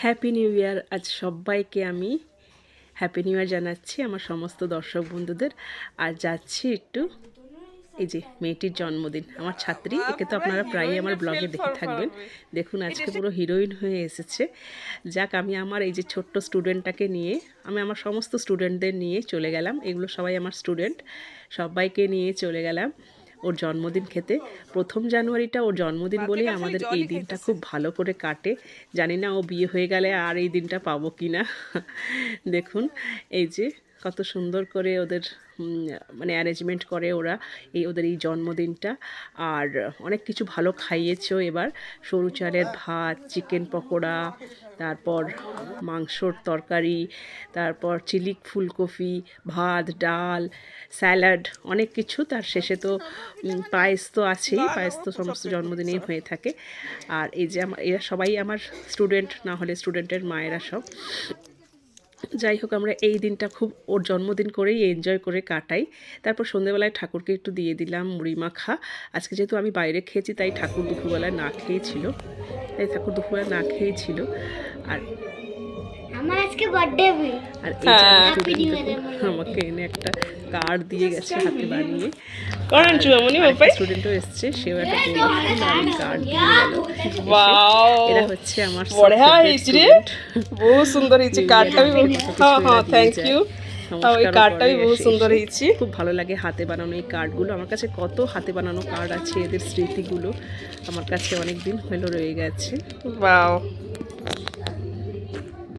Happy new year. আজ সবাইকে আমি হ্যাপি নিউ ইয়ার জানাচ্ছি, আমার সমস্ত দর্শক বন্ধুদের। আর যাচ্ছি একটু, এই যে মেয়েটির জন্মদিন, আমার ছাত্রী, একে তো আপনারা প্রায়ই আমার ব্লগে দেখে থাকবেন। দেখুন আজকে পুরো হিরোইন হয়ে এসেছে। যাক, আমি আমার এই যে ছোট্ট স্টুডেন্টটাকে নিয়ে, আমি আমার সমস্ত স্টুডেন্টদের নিয়ে চলে গেলাম। এগুলো সবাই আমার স্টুডেন্ট, সবাইকে নিয়ে চলে গেলাম ওর জন্মদিন খেতে। 1 জানুয়ারিটা ওর জন্মদিন বলেই আমাদের এই দিনটা খুব ভালো করে কাটে। জানি না ও বিয়ে হয়ে গেলে আর এই দিনটা পাবো কি না। দেখুন এই যে কত সুন্দর করে ওদের মানে অ্যারেঞ্জমেন্ট করে ওরা ওদের এই জন্মদিনটা। আর অনেক কিছু ভালো খাইয়েছেও এবার, সরু চালের ভাত, চিকেন পকোড়া, তারপর মাংসর তরকারি, তারপর চিলি ফুলকপি, ভাত, ডাল, স্যালাড, অনেক কিছু। তার শেষে তো পায়েস তো আছেই, পায়েস তো সমস্ত জন্মদিনেই হয়ে থাকে। আর এই যে এরা সবাই আমার স্টুডেন্ট, না হলে স্টুডেন্টের মায়েরা সব। যাই হোক, আমরা এই দিনটা খুব ওর জন্মদিন করেই এনজয় করে কাটাই। তারপর সন্ধেবেলায় ঠাকুরকে একটু দিয়ে দিলাম মুড়ি মাখা। আজকে যেহেতু আমি বাইরে খেয়েছি, তাই ঠাকুর দুপুরবেলায় না খেয়েছিল, আর আমার আজকে বার্থডে। আর আমাকে এনে একটা কার্ড দিয়ে গেছে হাতে বানিয়ে। স্টুডেন্টও এসছে, সেও একটা কার্ড দিয়ে গেল। এরা হচ্ছে আমার বহুত সুন্দর হয়েছে কার্ডটা। Thank you. ওই কার্ডটা বহুত সুন্দর হয়েছে, খুব ভালো লাগে হাতে বানানো এই কার্ডগুলো। আমার কাছে কত হাতে বানানো কার্ড আছে, এদের স্মৃতিগুলো আমার কাছে অনেক দিন হলো রয়ে গেছে। ওয়াও,